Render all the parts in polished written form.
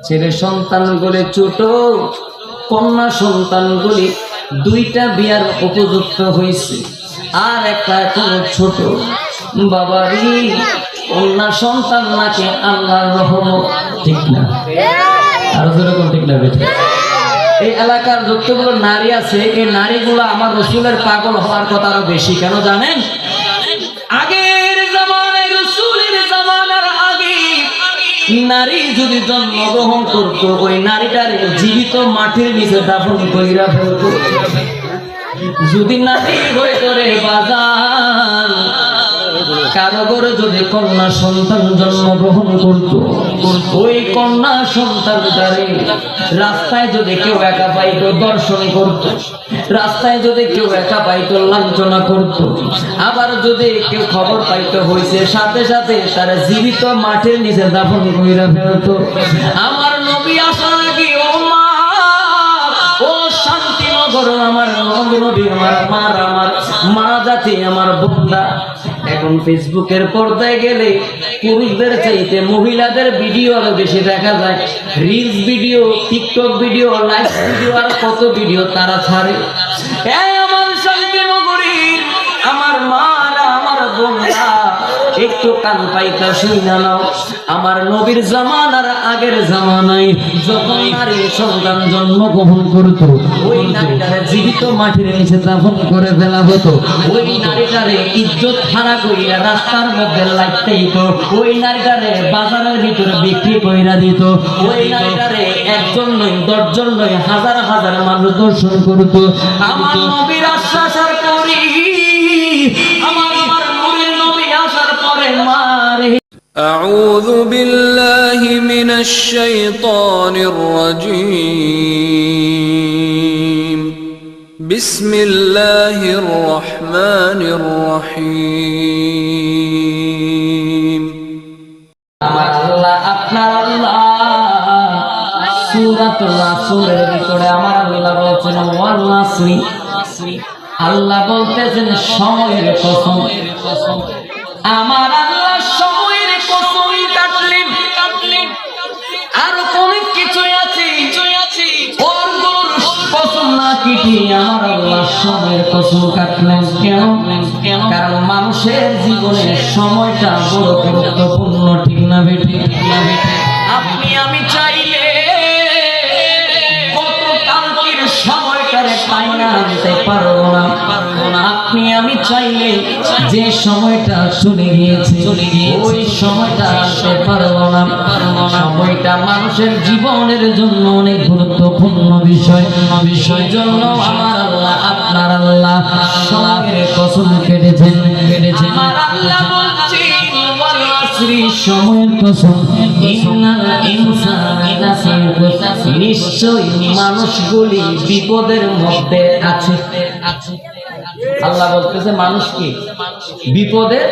ছেলে সন্তানগুলি ছোট, কন্যা সন্তানগুলি দুইটা বিয়ার উপযুক্ত হয়েছে, আর একটা এখনো ছোট। বাবারি, কন্যা সন্তান নাকি আল্লাহর রহমত, ঠিক না? আর যেরকম ঠিক না বেঠিক? এই এলাকার যতগুলো নারী আছে, এই নারীগুলো আমার রসুলের পাগল হওয়ার কথা আরো বেশি। কেন জানেন? আগের জামানায়, রসুলের জামানার আগে নারী যদি জন্মগ্রহণ করত, ওই নারীটার জীবিত মাটির নিচে দাফন কইরা ফেলত। যদি নারী হয়ে করে বাজার কারো ঘরে যদি কন্যা সন্তান জন্মগ্রহণ করত, ওই কন্যা সন্তানটারে রাস্তায় যদি কেউ একা পাইত দর্শন করত, রাস্তায় যদি কেউ একা পাইত লাঞ্ছনা করত, আবার যদি কেউ খবর পাইত হয়েছে, সাথে সাথে তারা জীবিত মাটির নিচে দাফন কইরা ফেলত। আমার নবী আসার আগে, ও মা, ও শান্তিনগর আমার নবী, আমার মা জাতি, আমার বোনরা, এখন ফেসবুকের পর্দায় গেলে পুরুষদের চাইতে মহিলাদের ভিডিও আরো বেশি দেখা যায়। Reels video, TikTok video, live video, আর কত ভিডিও তারা ছাড়ে। আমার শান্তিনগরী, আমার মারা, আমার বোনরা, একটু কান পাইতা শুইনা নাও। আমার নবীর জামানার আগের জামানায় যখন নারী সন্তান জন্মগ্রহণ করত, ওই নারীটারে জীবিত মাটির নিচে দাফন করে ফেলা হতো। ওই নারীটারে ইজ্জত হারা কইরা রাস্তার মধ্যে লাইতে দিত, ওই নারীটারে বাজারের ভিতরে বিক্রি কইরা দিত। ওই নারীটারে একজন নয়, 10 জন নয়, হাজার হাজার মানুষ দর্শন করত। আমার নবীর আশ্বাসার করি, আমার নূরের নবী আসার পরে মারে। أعوذ بالله من الشيطان الرجيم بسم الله الرحمن الرحيم আমার আল্লাহ, আপনার আল্লাহ সূরাতুল নাসরের ভিতরে আমার আল্লাহ বলছেন ওয়াল নাসরি, আল্লাহ বলতেছেন সময়ের কসম। আমার আল্লাহ সময়ের কসম কাটলেন। আর অনেক কিছু আছে, ওরগুলোর কসম না কেটে আমার আল্লাহ সময়ের কসম কাটলেন। কেন? কারণ মানুষের জীবনে সময়টা বড় গুরুত্বপূর্ণ, ঠিক না বেঠিক? আপনি আমি চাইলে গতকালকের সময়টারে পাইনা আনতে পারবো না। আপনি আমি চাইলে যে সময়টা চলে গিয়েছে, ওই সময়টা আনতে পারবো না। সময়টা মানুষের জীবনের জন্য অনেক গুরুত্বপূর্ণ বিষয়। জন্য আমার আল্লাহ, আপনার আল্লাহ সময়ের কসম কেটেছেন। আমার আল্লাহ বলছেন ওয়াল নাসরি, সময়ের কসম, ইন্নাল ইনসানা লাফি খুসর, নিশ্চয়ই মানুষগুলি বিপদের মধ্যে আছে। আল্লাহ বলতেছে মানুষ কি বিপদের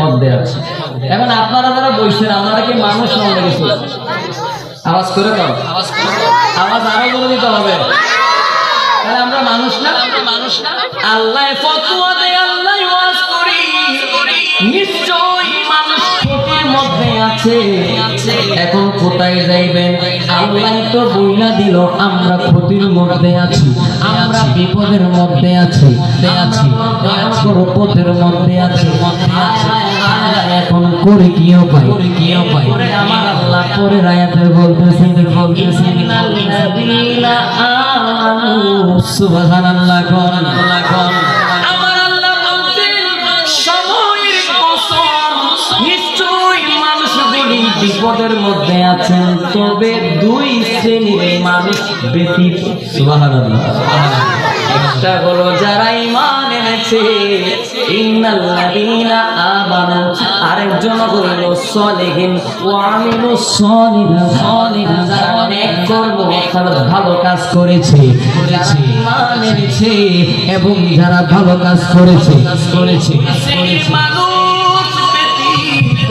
মধ্যে আছে। এখন আপনারা যারা বলছেন, আপনারা কি মানুষ মনে গেছে? আওয়াজ করে দাও, আওয়াজ আরো করে দিতে হবে। তাহলে আমরা মানুষ না? আল্লাহ ফতোয়া দেয়, আল্লাহ ওয়াজ করি, নিশ্চয়ই মানুষ ক্ষতির মধ্যে আছে। এখন কোথায় যাইবেন? আল্লাহ তো বইলা দিল আমরা ক্ষতির মধ্যে আছি, আমরা বিপদের মধ্যে আছি, পথের মধ্যে আছি। এখন করে কি উপায়? আমার আল্লাহ পরের আয়াতে বলতেছেন ইন্নাল্লাযীনা আমানু, সুবহানাল্লাহ, আমার আল্লাহ বলছেন সময়ের কসম, নিশ্চয়ই মানুষগুলি বিপদের মধ্যে আছেন, তবে 2 শ্রেণীর মানুষ ব্যতীত। সুবহানাল্লাহ। একটা হলো যারা ঈমান এনেছে, ইন্নাল্লাযীনা আমানু, আরেকজন হলো সলিহিন ওয়া আমিলুস সলিহাত, যারা নেক কর্ম অর্থাৎ ভালো কাজ করেছে, ঈমান এনেছে এবং যারা ভালো কাজ করেছে। মানুষ ব্যতীত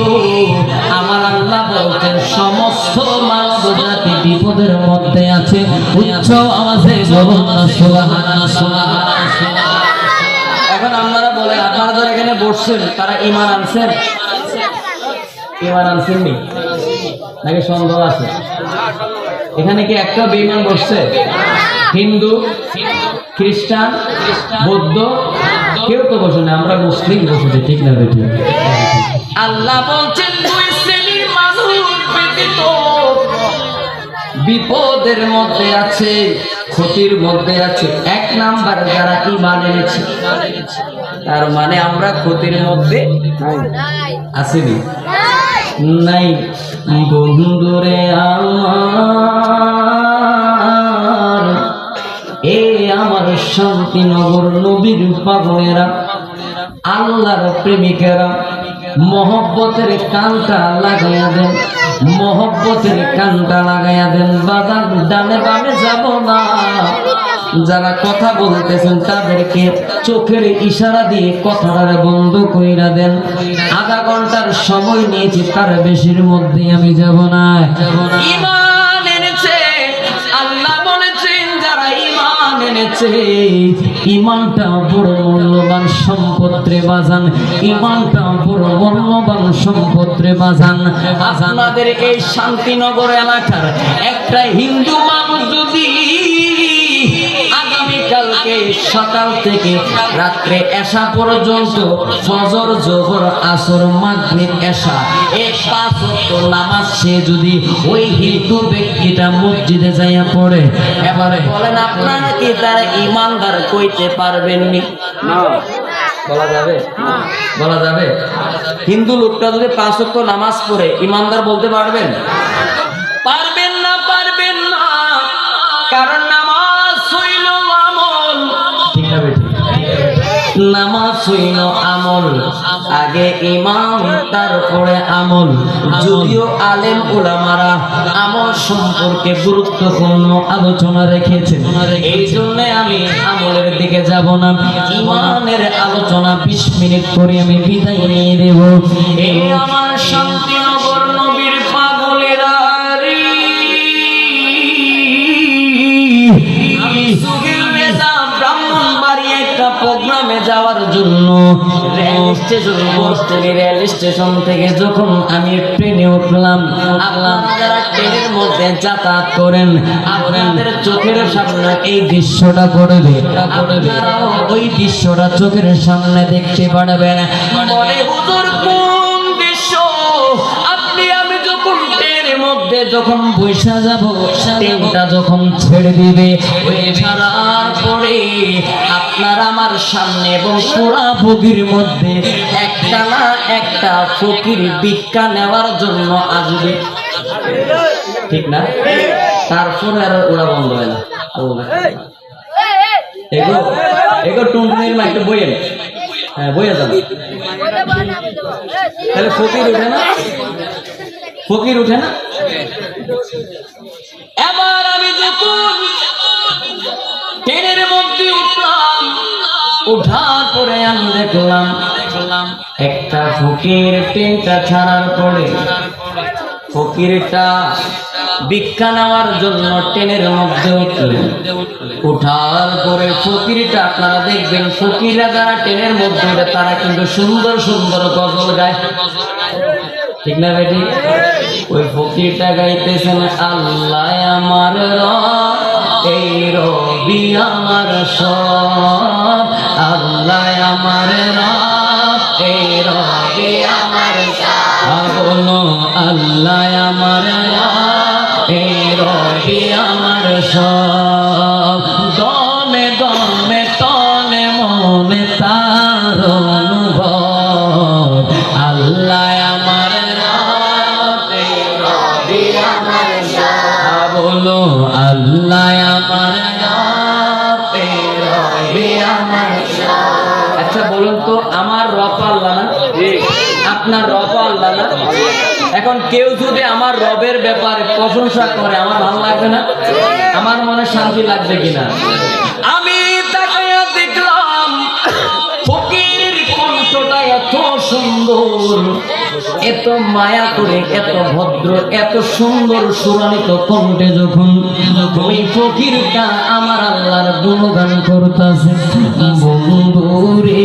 আমার আল্লাহ বলতেন সমস্ত মানব জাতি বিপদের মধ্যে আছে। উচ্চ আওয়াজে বলুন না সুবহানাল্লাহ। এখন আপনারা বলেন, আপনারা যারা এখানে বসছেন তারা ঈমান আনছেন? ঈমান আনছেন নি? নাকি সন্দেহ আছে? এখানে কি একটা বেঈমান বসছে? হিন্দু, খ্রিস্টান, বৌদ্ধ কেউ তো বসে না, আমরা মুসলিম বসেছি, ঠিক না বেটি? আল্লাহ বলছেন দুই শ্রেণীর মানুষ ব্যতীত বিপদের মধ্যে আছে, ক্ষতির মধ্যে আছে। এক নাম্বার যারা ঈমান এনেছে, তার মানে আমরা ক্ষতির মধ্যে আসিনি, নাই। বন্ধুরে আমার, এ আমার শান্তিনগর নবীর পাগলেরা, আল্লাহর প্রেমিকেরা, মহব্বতের কানটা লাগাইয়া দেন, মহব্বতের কানটা লাগাইয়া দেন। বাজার ডানে বামে যাব না। যারা কথা বলতেছেন তাদেরকে চোখের ইশারা দিয়ে কথাটা বন্ধ কইরা দেন। আধা ঘন্টার সময় নিয়েছি, তার বেশির মধ্যে আমি যাব না। ঈমান এনেছে, আল্লাহ বলেছেন যারা ঈমান এনেছে, ঈমানটা বড় মূল্যবান সম্পদ রে বাজান, ঈমানটা বড় মূল্যবান সম্পদ রে বাজান। আপনাদের এই শান্তিনগর এলাকার একটা হিন্দু মানুষ যদি আগামীকালকে সকাল থেকে রাত্রে এশা পর্যন্ত ফজর, যোহর, আসর, মাগরিব, এশা এই 5 ওয়াক্ত নামাজ সে যদি ওই হিন্দু ব্যক্তিটা মসজিদে যাইয়া পড়ে, এবারে বলেন আপনারা কি তার ঈমানদার কইতে পারবেননি? না, বলা যাবে? বলা যাবে? হিন্দু লোকটা যদি 5 ওয়াক্ত নামাজ পড়ে ঈমানদার বলতে পারবেন? পারবেন না, পারবেন না। কারণ নামাজ হইল আমল, ঠিক না বেটি? নামাজ হইল আমল, আগে ঈমান তারপরে আমল। যদিও আলেম ওলামারা আমল সম্পর্কে গুরুত্বপূর্ণ আলোচনা রেখেছেন, এই জন্য আমি আমলের দিকে যাব না। ঈমানের আলোচনা 20 মিনিট করে আমি বিদায় নিয়ে দেব। এই আমার শান্তিনগর নবীর পাগলেরা, আমি সুগিল রেজা ব্রাহ্মণবাড়িয়া একটা প্রোগ্রামে যাওয়ার জন্য রেল স্টেশন বসতেনি। রেল স্টেশন থেকে যখন আমি ট্রেনে উঠলাম, আপনারা যারা ট্রেনের মধ্যে যাতায়াত করেন, আপনাদের চোখের সামনে এই দৃশ্যটা পড়বে, আপনারাও ওই দৃশ্যটা চোখের সামনে দেখতে পারবেন। বলে হুজুর কোন দৃশ্য? আপনি আমি যখন ট্রেনের মধ্যে যখন বৈশা যাব, ট্রেনটা যখন ছেড়ে দিবে, ওই ছাড়ার পরে আপনার আমার সামনে এবং পুরা বগির মধ্যে একটা না একটা ফকির ভিক্ষা নেওয়ার জন্য আসবে, ঠিক না? তারপরে আর ওরা বন্ধ হয় না। এগো টুনটুনির মা একটু বইয়েন, হ্যাঁ বইয়া যাবে। তাহলে ফকির উঠে না? ফকির উঠে না? এবার আমি যখন ট্রেনের মধ্যে উঠলাম, উঠার পরে আমি দেখলাম একটা ফকির ট্রেনটা ছাড়ার পরে ফকিরটা ভিক্ষা নেওয়ার জন্য ট্রেনের মধ্যে উঠলেন। উঠার পরে ফকিরটা, আপনারা দেখবেন ফকিরা যারা ট্রেনের মধ্যে উঠে তারা কিন্তু সুন্দর সুন্দর গজল গায়, ঠিক না বেটি? ওই ফকিরটা গাইতেছেন, আল্লাহ আমার রব, এই রবি আমার সব, আল্লাহ আমার রব, এই রবি আমার সব। বলো আল্লাহ আমার রব, এই রবি আমার সব। দমে দমে তনে মনে তার অনুভব, আল্লাহ আমার রব, এই রবি আমার সব। বলো আল্লাহ আমার রব, এই রবি আমার সব। আচ্ছা বলুন তো, আমার রব আল্লাহ না? আপনার রব আল্লাহ না? এখন কেউ যদি আমার রবের ব্যাপারে প্রশংসা করে, আমার ভালো লাগবে না? আমার মনে শান্তি লাগবে কিনা? আমি তাকায়া দেখলাম ফকির কণ্ঠটা এত সুন্দর, এত মায়া করে, এত ভদ্র, এত সুন্দর সুরানিত কণ্ঠে যখন ওই ফকিরটা আমার আল্লাহর গুণগান করতেছে। বন্ধুরে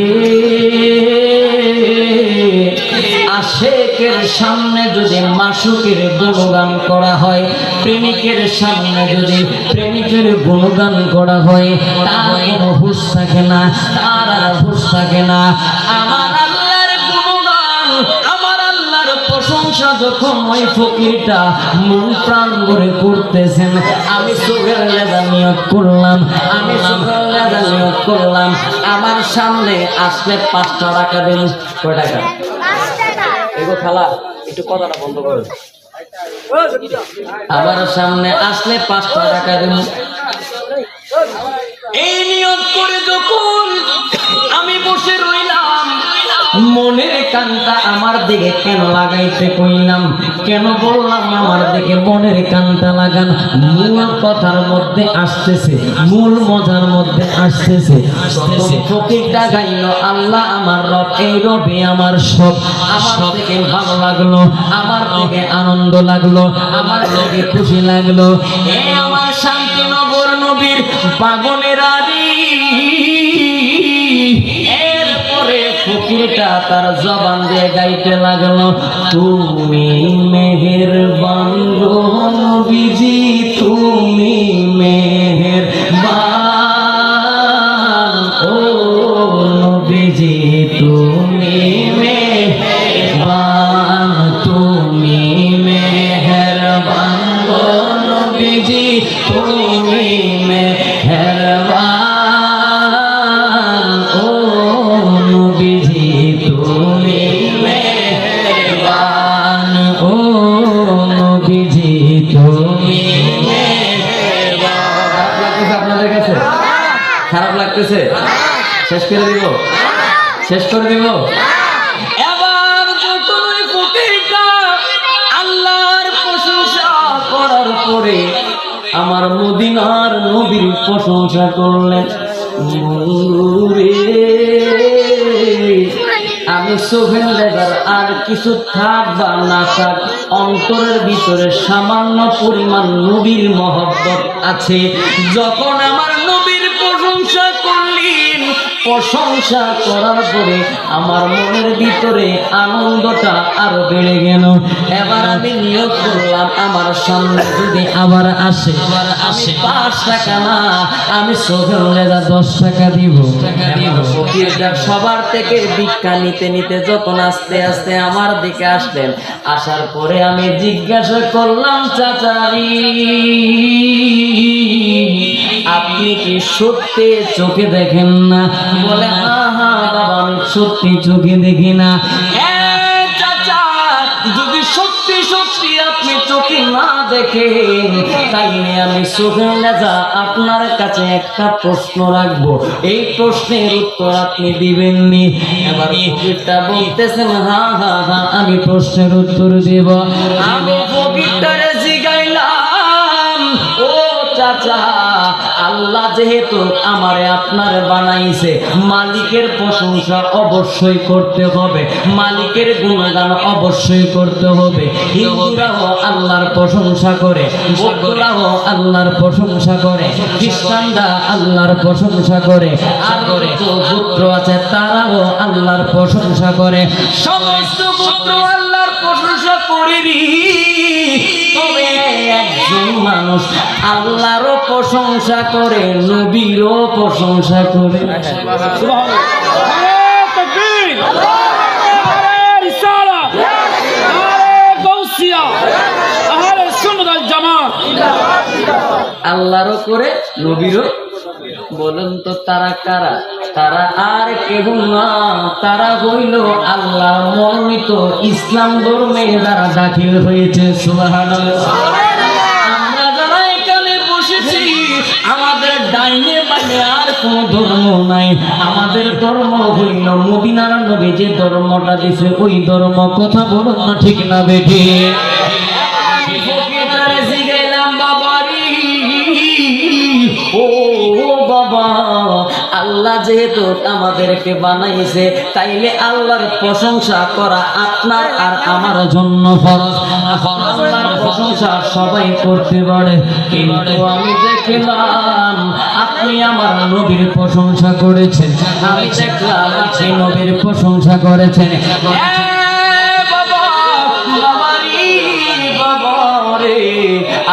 আশেকের সামনে যদি মাসুকের গুণগান করা হয়, প্রেমিকের সামনে যদি প্রেমিকের গুণগান করা হয়, তার কোনো হুঁশ থাকে না, তার আর হুঁশ থাকে না। আমার আল্লাহর গুণগান, আমার আল্লাহর প্রশংসা যখন ওই ফকিরটা মন প্রাণ ভরে করতেছেন, আমি চোখের লেজা নিয়োগ করলাম, আমি চোখের লেজা নিয়োগ করলাম, আমার সামনে আসলে 5 টাকা দিন। কয় টাকা? এগো খালা একটু কথাটা বন্ধ করো। আমার সামনে আসলে 5 টাকা দিন। এই নিয়োগ করে যখন আমি বসে রইলাম, মনের কানটা আমার দিকে কেন লাগাইতে কইলাম, কেন বললাম আমার দিকে মনের কানটা লাগান? মূল কথার মধ্যে আসতেছে, মূল মজার মধ্যে আসতেছে। ফকিরটা গাইল, আল্লাহ আমার রব, এই রবে আমার সব। আমার থেকে ভালো লাগলো, আমার থেকে আনন্দ লাগলো, আমার থেকে খুশি লাগলো। এ আমার শান্তিনগর নবীর পাগলের আদি। এরপরে ফকিরটা তার জবান দিয়ে গাইতে লাগলো, তুমি মেহেরবান গো নবীজি, তুমি মেহেরবান, ও নবীজি তুমি মেহেরবান, তুমি মেহেরবান গো নবীজি, তুমি মেহেরবান, ও নবীজি তুমি মেহেরবান, ও নবীজি তুমি মেহেরবান। আপনাদের কাছে খারাপ লাগতেছে? শেষ করে দিব, শেষ করে দিব। এবার যখন ওই ফকিরটা আল্লাহর প্রশংসা করার পরে আমার মদিনার নবীর প্রশংসা করলেন, বন্ধুরে আমি চোখের লেগার আর কিছু থাক বা না থাক, অন্তরের ভিতরে সামান্য পরিমাণ নবীর মহব্বত আছে। যখন আমার নবীর প্রশংসা করলেন, প্রশংসা করার পরে আমার মনের ভিতরে আনন্দটা আরো বেড়ে গেল। এবার আমি নিয়োগ করলাম, আমার সামনে যদি আবার আসে, আমি 5 টাকা না, আমি চোখের লেগা 10 টাকা দিব। ফকিরটা সবার থেকে ভিক্ষা নিতে নিতে যখন আস্তে আস্তে আমার দিকে আসলেন, আসার পরে আমি জিজ্ঞাসা করলাম, চাচারি আপনি কি সত্যি চোখে দেখেন না? বলে, হ্যাঁ হ্যাঁ বাবা, আমি সত্যি চোখে দেখি না। চাচা, যদি সত্যি সত্যি আপনি চোখে না দেখেন, তাইলে আমি চোখের লেজা আপনার কাছে একটা প্রশ্ন রাখবো, এই প্রশ্নের উত্তর আপনি দিবেননি। এবার ফকিরটা বলতেছেন, হ্যাঁ হ্যাঁ হ্যাঁ আমি প্রশ্নের উত্তর দেব। আমি ফকিরটারে জিগাইলাম, ও চাচা, আল্লাহ যেহেতু আমারে আপনারে বানাইছে, মালিকের প্রশংসা অবশ্যই করতে হবে, মালিকের গুণগান অবশ্যই করতে হবে। হিন্দুরাও আল্লাহর প্রশংসা করে, বৌদ্ধরাও আল্লাহর প্রশংসা করে, খ্রিস্টানরা আল্লাহর প্রশংসা করে, আর পুত্র আছে তারাও আল্লাহর প্রশংসা করে। সমস্ত পুত্র আল্লাহর প্রশংসা করেনি, তবে একজন মানুষ আল্লাহরও প্রশংসা করে, নবীরও প্রশংসা করে। আল্লাহরও করে, নবীরও। বলেন তো তারা কারা? তারা আর কেউ না, তারা হইল আল্লাহ মনোনীত ইসলাম ধর্মে যারা দাখিল হয়েছে। সুবহানাল্লাহ। আমরা যারা এখানে বসেছি, আমাদের ডাইনে বামে আর কোন ধর্ম নাই, আমাদের ধর্ম হইল মদিনার নবী যে ধর্মটা দিছে ওই ধর্ম। কথা বলুন না ঠিক না বেঠি? ও বাবা, আল্লাহ যেহেতু আমাদেরকে বানাইছে, তাইলে আল্লাহর প্রশংসা করা আপনার আর আমার জন্য ফরজ। আল্লাহর প্রশংসা সবাই করতে পারে, কিন্তু আমি দেখলাম আপনি আমার নবীর প্রশংসা করেছেন, আমি দেখলাম আপনি নবীর প্রশংসা করেছেন।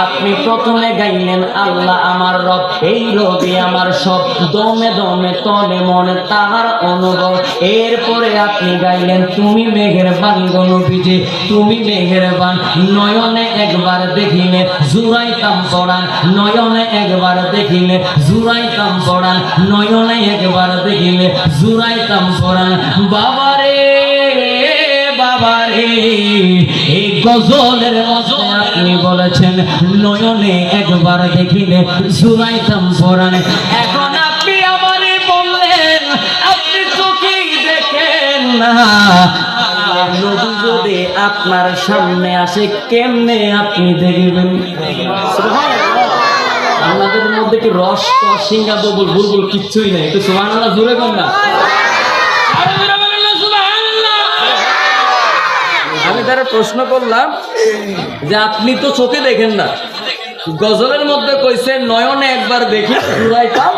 আপনি প্রথমে গাইলেন আল্লাহ আমার রব, এই রবি আমার সব, দমে দমে তনে মনে তাহার অনুভব। এরপরে আপনি গাইলেন তুমি মেহেরবান গো নবীজি, তুমি মেহেরবান, নয়নে একবার দেখিলে জুরাইতাম পড়ান, নয়নে একবার দেখিলে জুরাইতাম পড়ান, নয়নে একবার দেখিলে জুরাইতাম পড়ান। বাবারে বাবারে, এই গজলের মধ্যে আপনি বলেছেন নয়নে একবার দেখিলে জুরাইতাম পড়ান। এখন আপনি আমারে বললেন আপনি চোখেই দেখেন না, নবী যদি আপনার সামনে আসে কেমনে আপনি দেখবেন? আমাদের মধ্যে কি রস সিঙ্গা ববুল বুলবুল কিচ্ছুই নাই, একটু সুবহানাল্লাহ জোরে কোন না। আমি তারা প্রশ্ন করলাম যে আপনি তো চোখে দেখেন না, গজলের মধ্যে কইছে নয়নে একবার দেখি জুরাইতাম।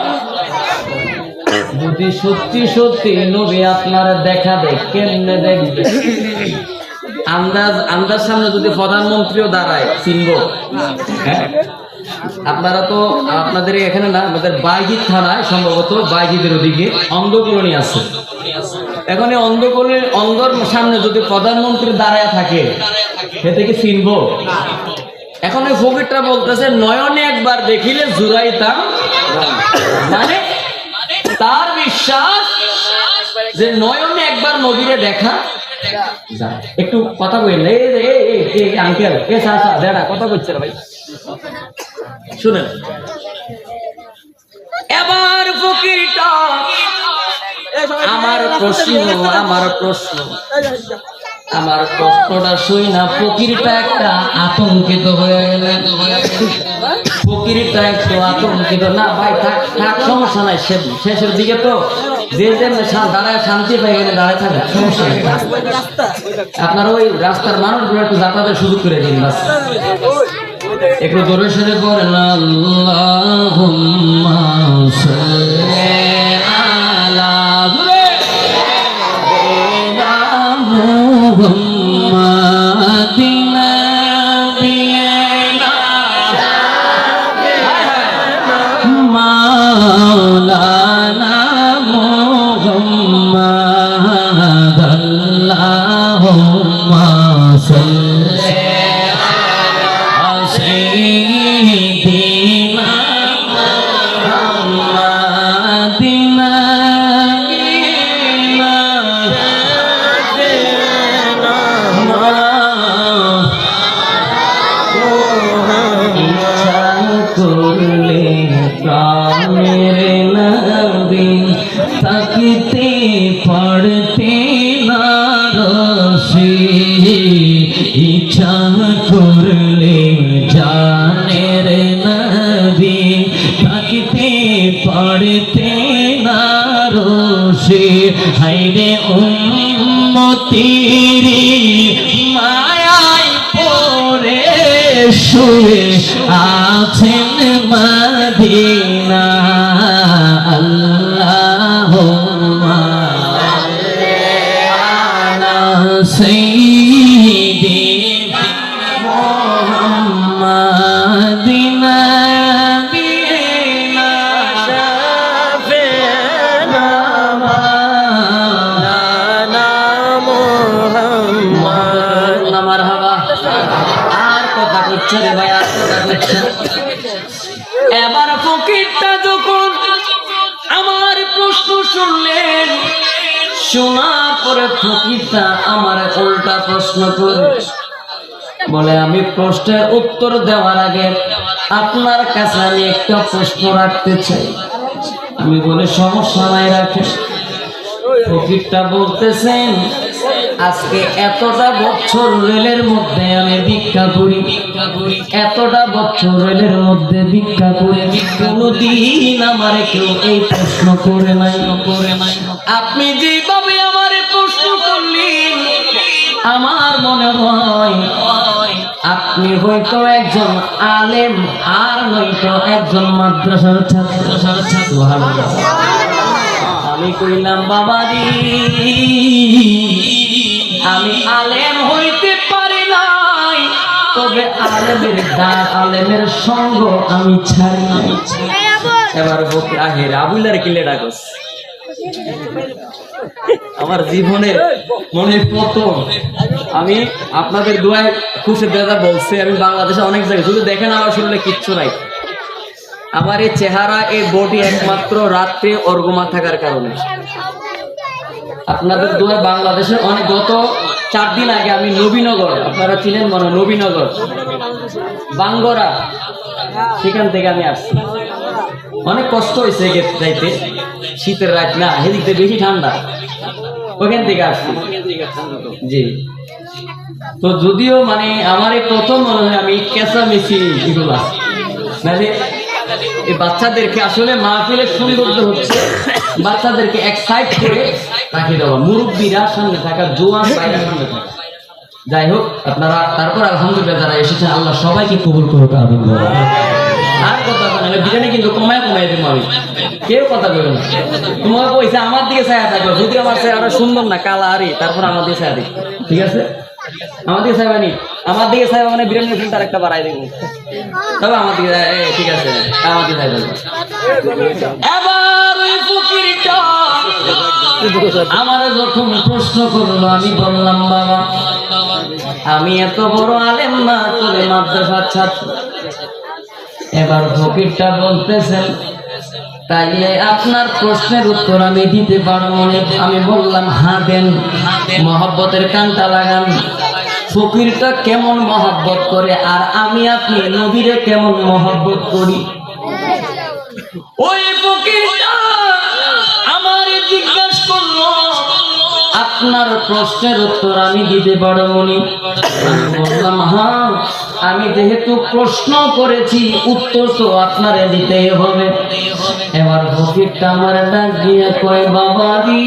যদি সত্যি সত্যি নবী আপনার দেখা দেখ কেমনে দেখবে? আন্দাজ সামনে যদি প্রধানমন্ত্রীও দাঁড়ায় চিনবো? হ্যাঁ, আপনারা তো আপনাদের এখানে না, আমাদের বাইজিৎ থানায় সম্ভবত বাইজিদের ওদিকে অন্ধ কলোনি আছে। এখন এই অন্ধ কলোনির অন্ধর সামনে যদি প্রধানমন্ত্রী দাঁড়ায় থাকে সেটা কি চিনবো? এখন এই ফকিরটা বলতেছে নয়নে একবার দেখিলে জুরাইতাম, মানে তার বিশ্বাস যে নয়নে একবার নবীরে দেখা যায়। একটু কথা বললেন এই আঙ্কেল এ চাচা দাদা কথা বলছে ভাই, শুনেন। এবার ফকিরটা আমার প্রশ্নটা শুই না, ফকিরটা একটা আতঙ্কিত হয়ে গেলেন। ফকিরটা একটু আতঙ্কিত, না ভাই থাক থাক সমস্যা নাই, শেষের দিকে তো যে দাঁড়ায় শান্তি পাই গেলে দাঁড়ায় থাকে, সমস্যা নেই। আপনারা ওই রাস্তার মানুষগুলো একটু যাতায়াতের সুযোগ করে দিন, বাস একটু দূরে সরে পড়েন। আল্লাহুম্মা সাল্লি আলা মুহাম্মাদিন নাবিয়িনা মাওলানা মুহাম্মাদ আল্লাহুম্মা সাল্লি তাকিতে পড়তে না রসি, ইচ্ছা করলে জানের নবী তাকিতে পড়তে না রসি। হায়রে উম্মতিরি মায়ায় পড়ে শুয়ে আছেন মদিনা। আল্লাহুম্মা আলা সাইয়্যিদিনা মুহাম্মাদিন নাবিয়িনা শাফি'না মাওলানা মুহাম্মদ। মারহাবা। আর কথা করছে রে ভাই, আর কথা করছে। এবার ফকিরটা যখন আমার প্রশ্ন শুনলেন, শোনার পরে ফকিরটা আমার উল্টা প্রশ্ন করে বলে, আমি প্রশ্নের উত্তর দেওয়ার আগে আপনার কাছে আমি একটা প্রশ্ন রাখতে চাই। আমি বলে সমস্যা নাই, রাখে। ফকিরটা বলতেছেন আজকে এতটা বছর রেলের মধ্যে আমি ভিক্ষা করি, এতটা বছর রেলের মধ্যে ভিক্ষা করি, কোনদিন আমার কেউ এই প্রশ্ন করে নাই। আপনি যেভাবে আমার প্রশ্ন করলেন আমার মনে হয় আপনি হয়তো একজন আলেম আর নয়তো একজন মাদ্রাসার ছাত্র। আমি কইলাম বাবাজি আমি আলেম হইতে পারি নাই, তবে আলেমের সঙ্গ আমি ছাড়ি নাই। এবার বকি আহের আবুলার কিলে ডাকস আমার জীবনের মনে প্রথম আমি আপনাদের দোয়ায় খুশি দাদা বলছে আমি বাংলাদেশে অনেক জায়গায় যদি দেখেন আমার শরীরে কিচ্ছু নাই, আমার এই চেহারা এই বডি একমাত্র রাত্রে অর্গমা থাকার কারণে। আপনাদের দোয়ায় বাংলাদেশে অনেক গত 4 দিন আগে আমি নবীনগর, আপনারা চিনেন মনে হয় নবীনগর বাঙ্গরা, সেখান থেকে আমি আসছি। অনেক কষ্ট হয়েছে যাইতে, শীতের রাত না, এদিকে বেশি ঠান্ডা, ওখান থেকে আসছি। জি, তো যদিও মানে আমার এই প্রথম মনে হয় আমি কেঁচামেচি এগুলা মানে এই বাচ্চাদেরকে আসলে মাহফিলের সৌন্দর্য হচ্ছে বাচ্চাদেরকে এক সাইড করে রাখি দেওয়া, মুরব্বীরা সামনে থাকা, জোয়ান বাইরে সামনে থাকা। যাই হোক আপনারা তারপর আলহামদুলিল্লাহ যারা এসেছেন আল্লাহ সবাইকে কবুল করুক, আমিন। আর কথা বলেন বিরিয়ানি কিন্তু কমায় দেবো আমি, কেউ কথা বলবে না। তোমার পয়সা আমার দিকে ছায়া থাকবে, যদি আমার চেহারা সুন্দর না কালা আরে তারপর আমার দিকে ছায়া দিই, ঠিক আছে? আমার দিকে ছায়া বানি, আমার দিকে ছায়া মানে বিরিয়ানির ফিল্টার একটা বাড়াই দেবো, তবে আমার দিকে ঠিক আছে, আমার দিকে ছায়া দেবো। এবার ওই ফকিরটা আমার যখন প্রশ্ন করলো আমি বললাম বাবা আমি এত বড় আলেম না, তবে মাদ্রাসার ছাত্র। এবার ফকিরটা বলতেছেন তাইলে আপনার প্রশ্নের উত্তর আমি দিতে পারবো না। আমি বললাম হ্যাঁ দেন, মহব্বতের কানটা লাগান। ফকিরটা কেমন মহব্বত করে আর আমি আপনি নবীরে কেমন মহব্বত করি। ওই ফকিরটা আমার জিজ্ঞাসা করলো আপনার প্রশ্নের উত্তর আমি দিতে পারবো না। আমি বললাম হ্যাঁ, আমি যেহেতু প্রশ্ন করেছি উত্তর তো আপনারে দিতেই হবে। এবার ফকিরটা আমার ডাক দিয়ে কয় বাবারি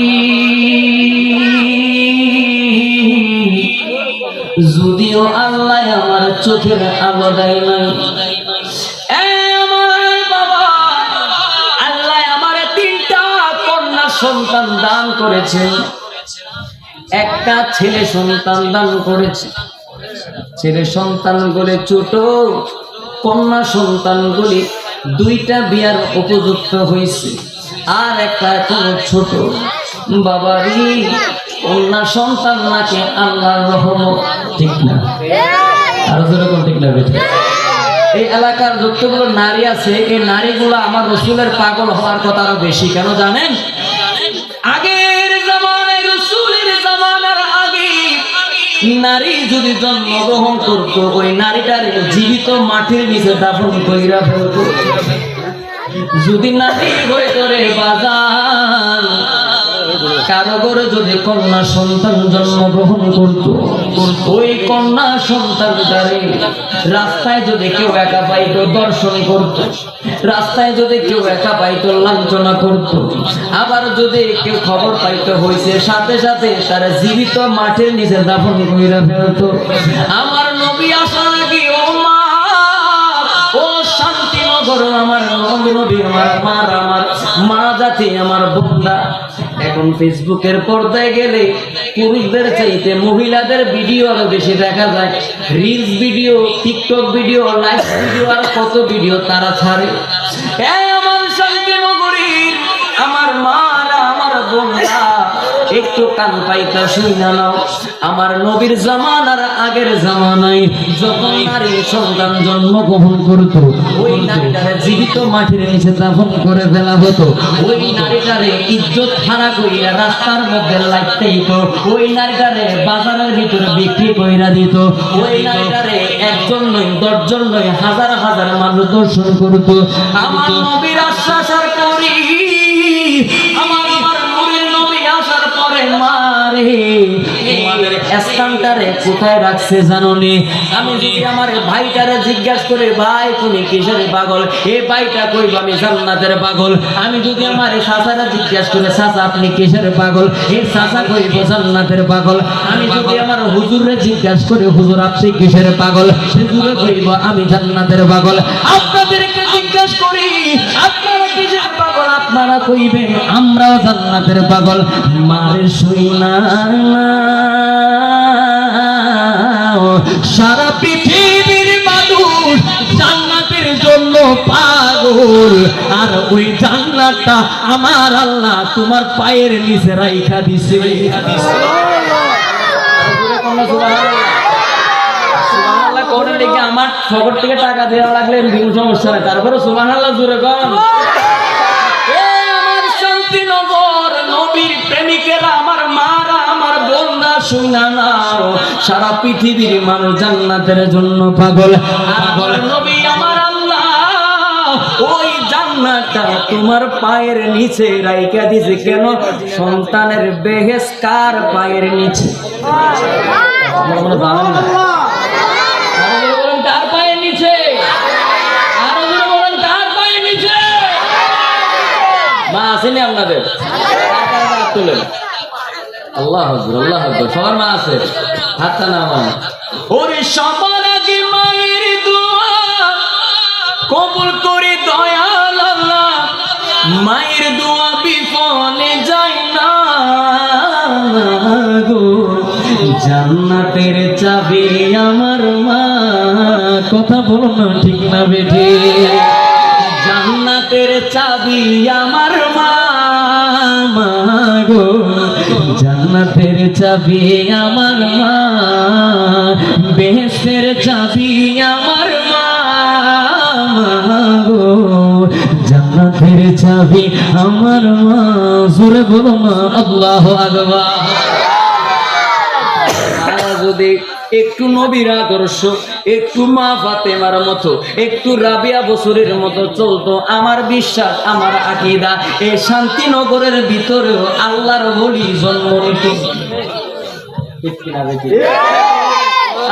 যদিও আল্লাহ আমার চোখের আলো দেয় নাই, আল্লাহ আমার 3টা কন্যা সন্তান দান করেছেন, একটা ছেলে সন্তান দান করেছে। ছেলে সন্তানগুলি ছোট, কন্যা সন্তানগুলি 2টা বিয়ার উপযুক্ত হয়েছে আর একটা এখনো ছোট। বাবারি কন্যা সন্তান নাকি আল্লাহর রহমত, ঠিক না? আরো যেরকম ঠিক না বেঠিক? এই এলাকার যতগুলো নারী আছে এই নারীগুলো আমার রসুলের পাগল হওয়ার কথা আরো বেশি। কেন জানেন? আগের জামানায় রসুলের জামানার আগে নারী যদি জন্মগ্রহণ করতো ওই নারীটার জীবিত মাটির নিচে দাফন কইরা ফেলতো। যদি নারী হয়ে করে বাজার কারো ঘরে যদি কন্যা সন্তান জন্মগ্রহণ করতো, ওই কন্যা সন্তানটারে রাস্তায় যদি কেউ একা পাইতো দর্শন করত, রাস্তায় যদি কেউ একা পাইতো লাঞ্ছনা করত, আবার যদি কেউ খবর পাইতো হয়েছে সাথে সাথে তারা জীবিত মাঠের নিচে দাফন কইরা ফেলতো। আমার নবী আসার আগে ও মা, ও শান্তিনগর আমার নবী, আমার মার, আমার মা জাতি, আমার বোনরা, এখন ফেসবুকের পর্দায় গেলে পুরুষদের চাইতে মহিলাদের ভিডিও আরো বেশি দেখা যায়। Reels video, TikTok video, live video আর কত ভিডিও তারা ছাড়ে। আমার শান্তিনগরীর আমার মারা, আমার বোনরা একটু কান পাইতা শুইনা নাও। আমার নবীর জামানার আগের জামানায় যখন নারী সন্তান জন্মগ্রহণ করতো ওই নারীটারে জীবিত মাটির নিচে দাফন করে ফেলা হতো। ওই নারীটারে ইজ্জত হারা কইরা রাস্তার মধ্যে লাইতে দিত, ওই নারীটারে বাজারের ভিতরে বিক্রি কইরা দিত, ওই নারীটারে 1 জন নয় 10 জন নয় হাজার হাজার মানুষ দর্শন করত। আমার নবীর আশ্বাস আর করি, আমার নবীর নবী আসার পরে মারে তোমাদের স্থানটারে কোথায় রাখছে জানো নি? আমি যদি আমার ভাইটারে জিজ্ঞাসা করে ভাই তুমি কিসের পাগল, এই ভাইটা কইব আমি জান্নাতের পাগল। আমি যদি আমার চাচারা জিজ্ঞাসা করে চাচা আপনি কিসের পাগল, এই চাচা কইব জান্নাতের পাগল। আমি যদি আমার হুজুরে জিজ্ঞাসা করে হুজুর আপনি কিসের পাগল, হুজুরে কইব আমি জান্নাতের পাগল। আপনাদেরকে জিজ্ঞাসা করি আপনারা কিসের পাগল, আপনারা কইবেন আমরাও জান্নাতের পাগল। মারে শুইনা সারা পৃথিবী জান্নাতের জন্য পাগল, আর ওই জান্নাতটা আমার আল্লাহ তোমার পায়ের নিচে রাইখা দিছে। সুবহানাল্লাহ করে দেখে আমার খবর থেকে টাকা দেওয়া লাগলে বিভিন্ন সমস্যা নাই, তারপরে সুবহানাল্লাহ জোরে কন। আমার শান্তিনগর নবীর প্রেমিকেরা, আমার মারা, আমার বোনরা শুনা নাও, সারা পৃথিবীর মানুষ জান্নাতের জন্য পাগল। পাগল নবী আমার আল্লাহ ওই জান্নাতটা তোমার পায়ের নিচে রাইখা দিছে। কেন? সন্তানের বেহেশত কার পায়ের নিচে? জানেন না? কার পায়ের নিচে? আরো জোরে বলেন, কার পায়ের নিচে? মা আসেনি আপনাদের? হাত তোলেন। আল্লাহ আকবার, আল্লাহ আকবার। সবার মা আছে? হাতটা নামান। ওরে সবার আগে মায়ের দোয়া কবুল করে দয়াল আল্লাহ, মায়ের দোয়া বিফলে যায় না গো। জান্নাতের চাবি আমার মা, কথা বলো না ঠিক না বেঠে? জান্নাতের চাবি আমার মা, মা গো। জান্নাতের চাবি আমার মা, বেহেশতের চাবি আমার মা, মা গো। জান্নাতের চাবি আমার মা, জোরে বলো না আল্লাহু আকবার। যদি একটু নবীর আদর্শ, একটু মা ফাতেমার মতো, একটু রাবিয়া বসুরের মতো চলতো, আমার বিশ্বাস, আমার আকীদা, এই শান্তিনগরের ভিতরেও আল্লাহর ওলি জন্ম নিত।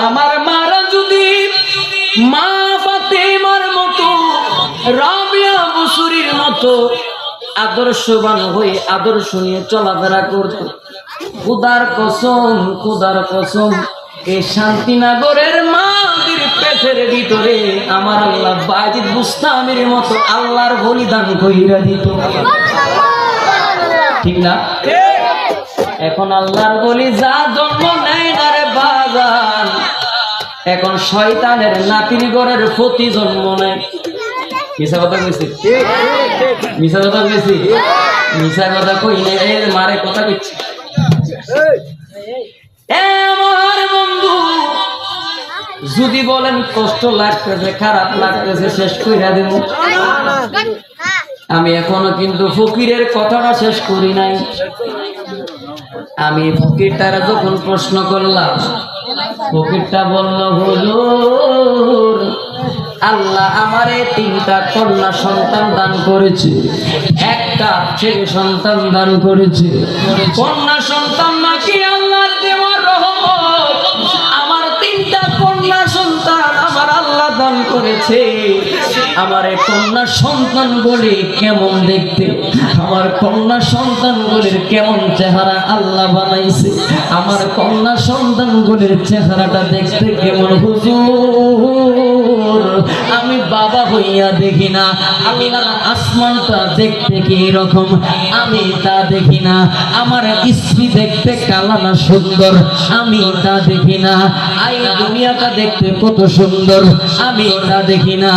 আমার মারা যদি মা ফাতেমার মতো, রাবিয়া বসুরের মতো আদর্শবান হয়ে আদর্শ নিয়ে চলাফেরা করত, খুদার কসম, খুদার কসম, এই শান্তিনগরের মাদের পেটের ভিতরে আমার আল্লাহ বাজিদ বুস্তামের মতো আল্লাহর বলিদান কইরা দিত। ঠিক না? এখন আল্লাহর বলি যা জন্ম নেয় না রে বাজান, এখন শয়তানের নাতির ঘরের প্রতি জন্ম নেয়। মিশা কথা কইছি? মিশা কথা কইছি? মিশা কথা কই নাই, মারে কথা কইছি। আমার বন্ধু যদি বলেন কষ্ট লাগতেছে, খারাপ লাগতেছে, শেষ কইরা দেব। আমি এখনো কিন্তু ফকিরের কথাটা শেষ করি নাই। আমি ফকিরটার যখন প্রশ্ন করলাম, ফকিরটা বলল, হুজুর আল্লাহ আমারে 3টা কন্যা সন্তান দান করেছে, একটা ছেলে সন্তান দান করেছে। কন্যা সন্তান নাকি আল্লাহর দেওয়ার রহমত। আমার 3টা কন্যা সন্তান আমার আল্লাহ দান করেছে। আমার কন্যা সন্তান বলে কেমন দেখতে, আমার কন্যা সন্তান বলে কেমন চেহারা আল্লাহ বানাইছে, আমার কন্যা সন্তান বলে চেহারাটা দেখতে কেমন হুজুর আমি বাবা হইয়া দেখি না। আল্লাহর আসমানটা দেখতে কি রকম আমি তা দেখি না। আমার স্ত্রী দেখতে কালা না সুন্দর আমি তা দেখি না। এই দুনিয়াটা দেখতে কত সুন্দর আমি তা দেখি না।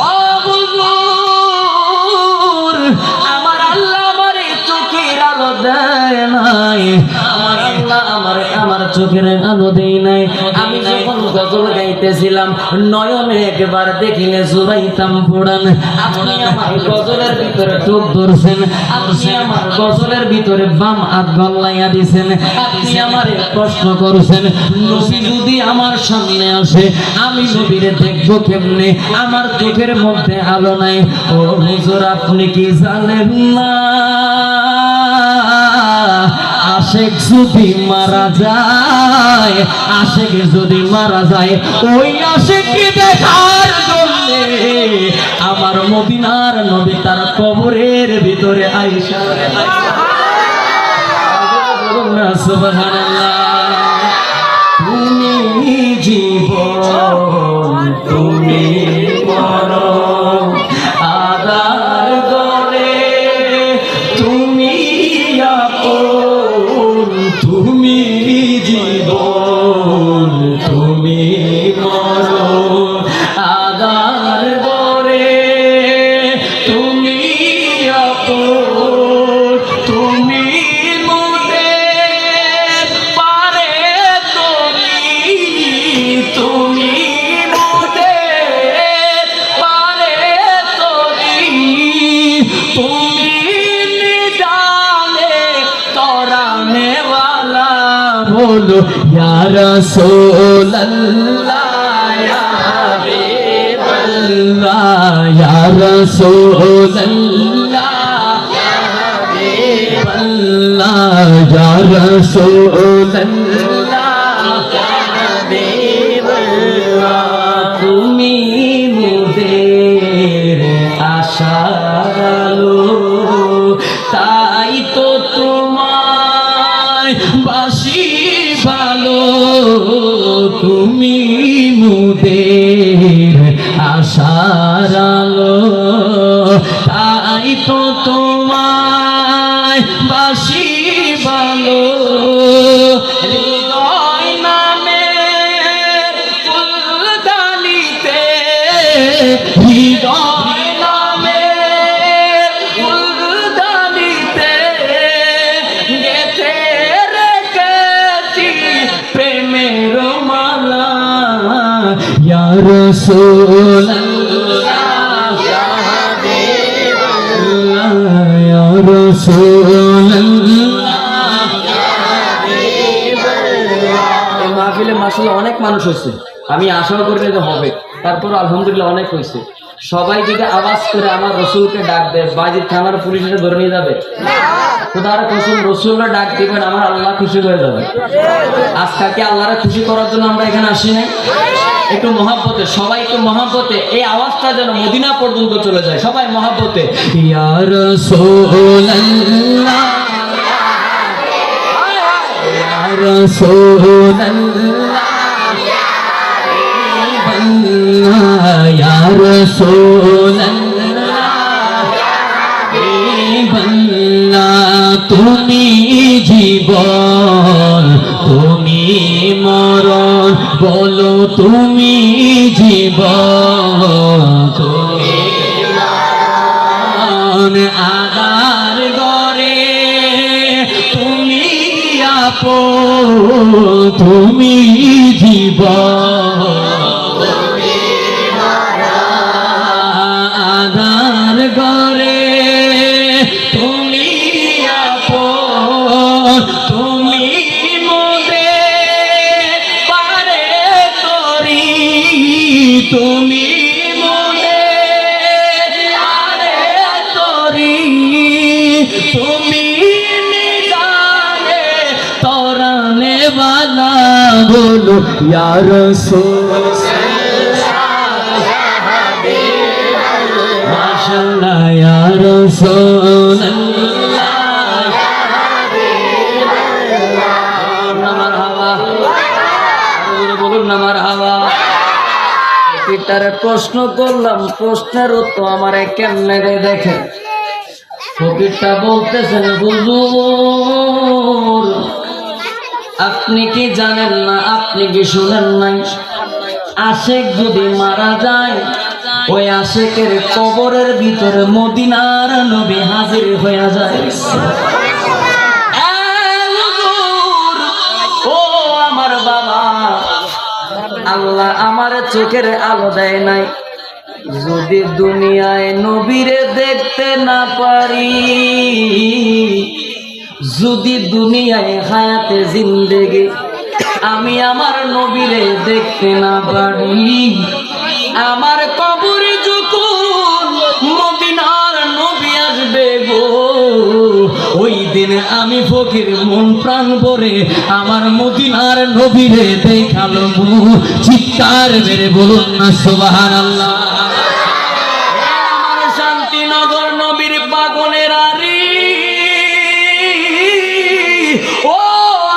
ও হুজুর আমার আল্লাহ আমারে চোখের আলো দেয় নাই, আমার আল্লাহ আমার চোখের আলো দেয় নাই। আমি যখন গজল গাইতেছিলাম নয়নে একবার দেখিলে জুড়াইতাম পড়ান। আপনি আমার গজলের ভিতরে চোখ ধরছেন, আপনি আমার গজলের ভিতরে বাম হাত গলাইয়া দিছেন। আপনি আমারে প্রশ্ন করছেন নবী যদি আমার সামনে আসে আমি নবীরে দেখবো কেমনে, আমার চোখের মধ্যে আলো নাই। ও হুজুর আপনি কি জানেন না আশেক যদি মারা যায়, আশেক যদি মারা যায় ওই আশেককে দেখার জন্যে আমার মদিনার নবী তার কবরের ভিতরে আইসা। সুবহানাল্লাহ। তুমি জীবন তুমি মরণ আদার গলে তুমি আপন, তুমি জীবন তুমি মরণ আদার গলে বলো ইয়া রাসূলুল্লাহ ইয়া হাবিবাল্লাহ ইয়া রাসূলুল্লাহ ইয়া হাবিবাল্লাহ ইয়া রাসূলুল্লাহ ইয়া হাবিবাল্লাহ তুমি মোদের আশার আলো তাই তো তোমায় বাসি ভালো তুমি মোদের আশার আলো তাই তো তোমায় বাসি ভালো হৃদয় নামের ফুলদানিতে হৃদয় নামের ফুলদানিতে গেঁথে রেখেছি প্রেমের মালা ইয়া রাসূলুল্লাহ ইয়া হাবিবাল্লাহ ইয়া রাসূলুল্লাহ ইয়া হাবিবাল্লাহ। এই মাহফিলে মাশাআল্লাহ অনেক মানুষ হয়েছে, আমি আশাও করি যে হবে, তারপর আলহামদুলিল্লাহ অনেক হয়েছে। সবাই যদি আওয়াজ করে আমার রসুলকে ডাক দেয়, বাজির থানার পুলিশে ধরে নিয়ে যাবে? খোদার কসম, রসুলরা ডাক দিবেন, আমার আল্লাহ খুশি হয়ে যাবে। আজকে আল্লাহরা খুশি করার জন্য আমরা এখানে আসি নাই? একটু মহাব্বতে, সবাই একটু মহাব্বতে, এই আওয়াজটা যেন মদিনা পর্যন্ত চলে যায়। সবাই মহাব্বতে ইয়া রাসূলুল্লাহ ইয়া রাসূলুল্লাহ ইয়া রাসূলুল্লাহ তুমি জীবন তুমি মরণ বলো তুমি জীবন তুমি মরণ আধার গরে তুমি আপন তুমি জীবন আধার গরে তুমি আপন তুমি মোদে পারে তরি তুমি মোদে পারে তরি তুমি নিদানে তরানে বালা বলো ইয়া রাসূলুল্লাহ মাশাআল্লাহ ইয়া রাসূলুল্লাহ ইয়া হাবিবাল্লাহ মারহাবা বলুন না মারহাবা। পিতারে প্রশ্ন করলাম, প্রশ্নের উত্তর আমারে কেমনে দেখেন। ফকিরটা বলতেছেন হুজুর আপনি কি জানেন না, আপনি কি শুনেন নাই, আশেক যদি মারা যায় ওই আশেকের কবরের ভিতরে মদিনার নবী হাজির হয়ে যায়। ও আমার বাবা, আল্লাহ আমার চোখের আলো দেয় নাই, যদি দুনিয়ায় নবীরে দেখতে না পারি, যদি দুনিয়ায় হায়াতে জিন্দেগি আমি আমার নবীরে দেখতে না পারি, আমার কবরে যখন মদিনার নবী আসবে গো, ওই দিন আমি ফকির মন প্রাণ ভরে আমার মদিনার নবীরে দেখালো। চিৎকার মেরে বলুন না সুবহানাল্লাহ। আমার শান্তিনগর নবীর পাগলের আরি, ও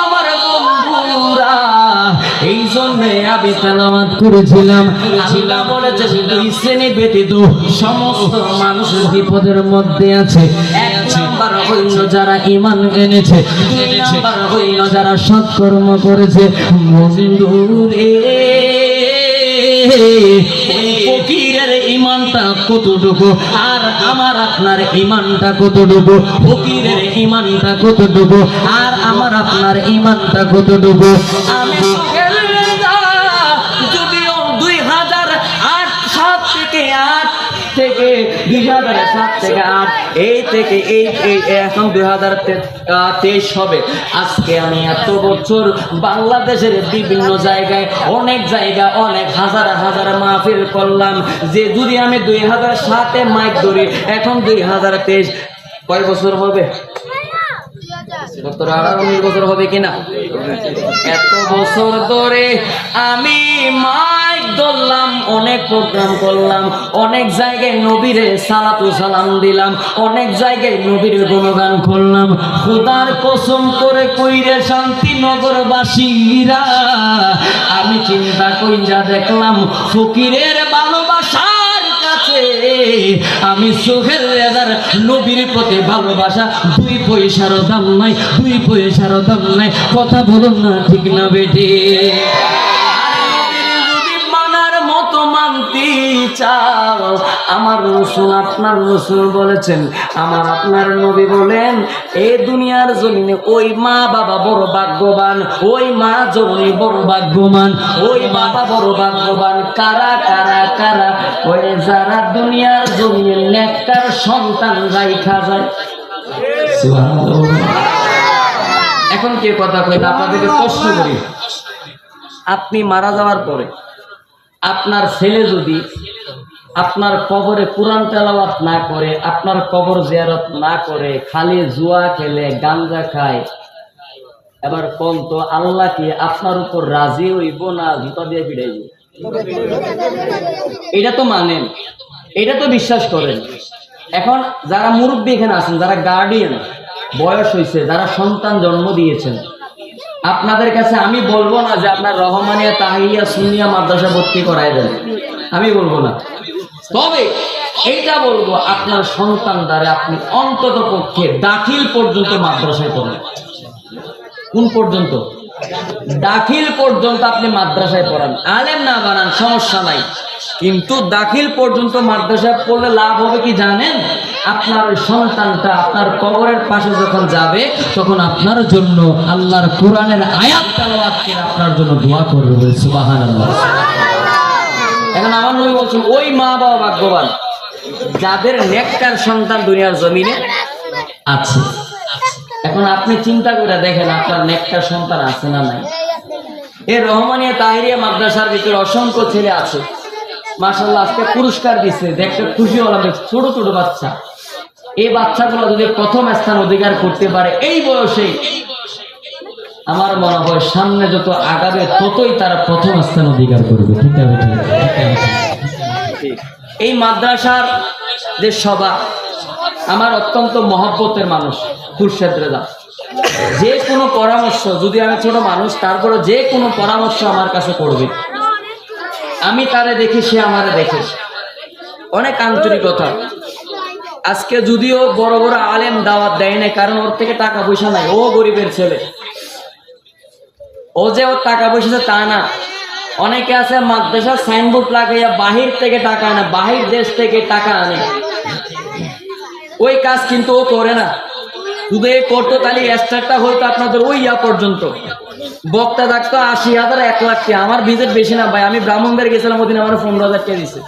আমার বন্ধুরা, এই জন্যে আমি তেলাওয়াত করেছিলাম। আল্লাহ বলেছে দুই শ্রেণী ব্যতীত সমস্ত মানুষ বিপদের মধ্যে আছে। এক নাম্বার হইল যারা ঈমান এনেছে, দুই নাম্বার হইল যারা সৎকর্ম করেছে। বন্ধুরে ফকিরের ঈমানটা কতটুকু আর আমার আপনার ঈমানটা কতটুকু, ফকিরের ঈমানটা কতটুকু আর আমার আপনার ঈমানটা কতটুকু। আমি যদিও 2007 থেকে 8 থেকে 2007 থেকে 8 এই থেকে এই এখন 2023 হবে। আজকে আমি এত বছর বাংলাদেশের বিভিন্ন জায়গায় অনেক হাজার হাজার মাহফিল করলাম, যে যদি আমি 2007-এ মাইক ধরি, এখন 2023 কয় বছর হবে? 18-19 বছর হবে কিনা? এত বছর ধরে আমি মাইক ধরলাম, অনেক প্রোগ্রাম করলাম, অনেক জায়গায় নবীরে সালাতু সালাম দিলাম, অনেক জায়গায় নবীর গুণগান করলাম। খোদার কসম করে কইরে শান্তিনগরবাসীরা, আমি চিন্তা কইরা দেখলাম ফকিরের ভালোবাসার কাছে আমি চোখের রেজার নবীর প্রতি ভালোবাসা 2 পয়সারও দাম নাই, 2 পয়সারও দাম নাই। কথা বলুন না, ঠিক না বেটি? চাও আমার রসুল, আপনার রসুল বলেছেন, আমার আপনার নবী বলেন, এই দুনিয়ার জমিনে ওই মা বাবা বড় ভাগ্যবান, ওই মা জননী বড় ভাগ্যবান, ওই বাবা বড় ভাগ্যবান। কারা কারা কারা? ওই যারা দুনিয়ার জমিনে নেককার সন্তান রাইখা যায়। এখন কে কথা কই? আপনাদেরকে প্রশ্ন করি, আপনি মারা যাওয়ার পরে আপনার ছেলে যদি আপনার কবরে কুরআন তেলাওয়াত না করে, আপনার কবর জিয়ারত না করে, খালি জুয়া খেলে, গাঞ্জা খায়, এবার কোন তো আল্লাহ কি আপনার উপর রাজি হইব না জুতা দিয়ে পিড়াইব? এটা তো মানেন, এটা তো বিশ্বাস করেন। এখন যারা মুরব্বী এখানে আছেন, যারা গার্ডিয়ান, বয়স হয়েছে, যারা সন্তান জন্ম দিয়েছেন, আপনাদের কাছে আমি বলবো না যে আপনার রহমানিয়া তাহিয়া সুন্নিয়া মাদ্রাসা ভর্তি করায় দেন, আমি বলবো না। তবে এইটা বলবো, আপনার সন্তান দ্বারা আপনি অন্তত পক্ষে দাখিল পর্যন্ত মাদ্রাসায় পড়েন। কোন পর্যন্ত? দাখিল পর্যন্ত আপনি মাদ্রাসায় পড়ান। আলেম না বানান, সমস্যা নাই, কিন্তু দাখিল পর্যন্ত মাদ্রাসায় পড়লে লাভ হবে কি জানেন? আপনার ওই সন্তানটা আপনার কবরের পাশে যখন যাবে, তখন আপনার জন্য আল্লাহর কোরআনের আয়াত তেলাওয়াত করে আপনার জন্য দোয়া করবে। সুবহানাল্লাহ। এখন আমার নবী বলছেন, ওই মা বাবা ভাগ্যবান যাদের নেককার সন্তান দুনিয়ার জমিনে আছে। এখন আপনি চিন্তা করে দেখেন, আপনার নেককার সন্তান আছে না নাই? এই রহমানিয়া তাহিরিয়া মাদ্রাসার ভিতরে অসংখ্য ছেলে আছে, মাশাআল্লাহ, আজকে পুরস্কার দিচ্ছে, দেখতে খুশি হলাম। ছোট ছোট বাচ্চা, এই বাচ্চাগুলো যদি প্রথম স্থান অধিকার করতে পারে এই বয়সে, আমার মনে হয় সামনে যত আগাবে ততই তারা প্রথম স্থান অধিকার করবে। ঠিক আছে? এই মাদ্রাসার যে সভা, আমার অত্যন্ত মহব্বতের মানুষ খুরশেদ রেজা। যে কোনো পরামর্শ, যদি আমি ছোট মানুষ, তারপরে যে কোনো পরামর্শ আমার কাছে করবে, আমি তারে দেখি, সে আমারে দেখে। অনেক আন্তরিকতা। আজকে যদিও বড় বড় আলেম দাওয়াত দেয় না, কারণ ওর থেকে টাকা পয়সা নাই, ও গরিবের ছেলে, ও যে ওর টাকা পয়সা তা না। অনেকে আছে মাদ্রাসার সাইনবোর্ড লাগাইয়া বাহির থেকে টাকা আনে, বাহির দেশ থেকে টাকা আনে, ওই কাজ কিন্তু ও করে না। যদি এই করতো তাহলে স্টারটা হইতো আপনাদের ওই পর্যন্ত, বক্তা থাকতো 80,000 1 লাখ টাকা। আমার ভিজিট বেশি না ভাই, আমি ব্রাহ্মণবাড়ি গেছিলাম, ওদিন আমার 15,000 টাকা দিছে।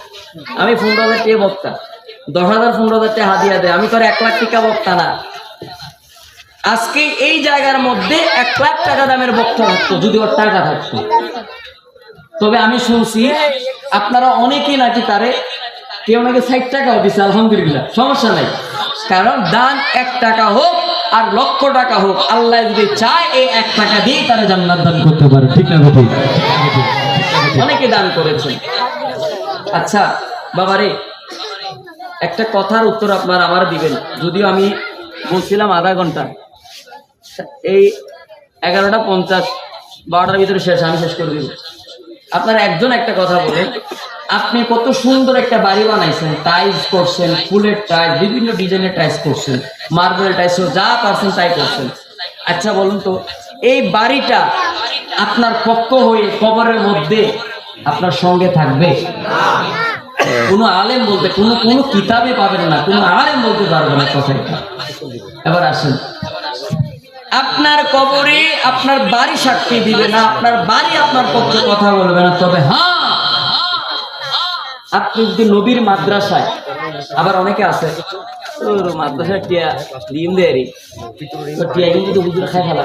আমি 15,000 টাকা বক্তা, 10,000 15,000 টাকা হাদিয়া দেয়। আমি তো 1 লাখ টাকা বক্তা না। আজকে এই জায়গার মধ্যে 1 লাখ টাকা দামের বক্তা থাকতো যদি ওর টাকা থাকতো। তবে আমি শুনছি আপনারা অনেকেই নাকি তারে, কেউ নাকি 60 টাকাও দিচ্ছে, আলহামদুলিল্লাহ, সমস্যা নাই। কারণ দান 1 টাকা হোক আর লক্ষ টাকা হোক, আল্লাহ যদি চায় এই 1 টাকা দিয়ে তারা জান্নাত দান করতে পারে। ঠিক না? অনেকে দান করেছেন। আচ্ছা বাবারে, একটা কথার উত্তর আপনার আমার দিবেন, যদিও আমি বলছিলাম আধা ঘন্টা, এই 11:50 12টার ভিতরে শেষ, আমি শেষ করে দিব। আপনারা একজন একটা কথা বলেন, আপনি কত সুন্দর একটা বাড়ি বানাইছেন, টাইলস করছেন, ফুলের টাইলস, বিভিন্ন ডিজাইনের টাইলস করছেন, মার্বেল টাইলস, যা পারছেন তাই করছেন। আচ্ছা বলুন তো, এই বাড়িটা আপনার পক্ষ হয়ে কবরের মধ্যে আপনার সঙ্গে থাকবে? কোনো আলেম বলতে, কোনো কিতাবে পাবেন না, কোনো আলেম বলতে পারবে না কথাটা। এবার আসেন, আপনার কবরে আপনার বাড়ি সাক্ষী দিবে না, আপনার বাড়ি আপনার পক্ষে কথা বলবে না। তবে হ্যাঁ, আপনি যদি নবীর মাদ্রাসায় আবার অনেকে আছে ওর মাদ্রাসার টিয়া ডিম দেয়ারি তো টিয়া কিন্তু হুজুরে খাই ফেলা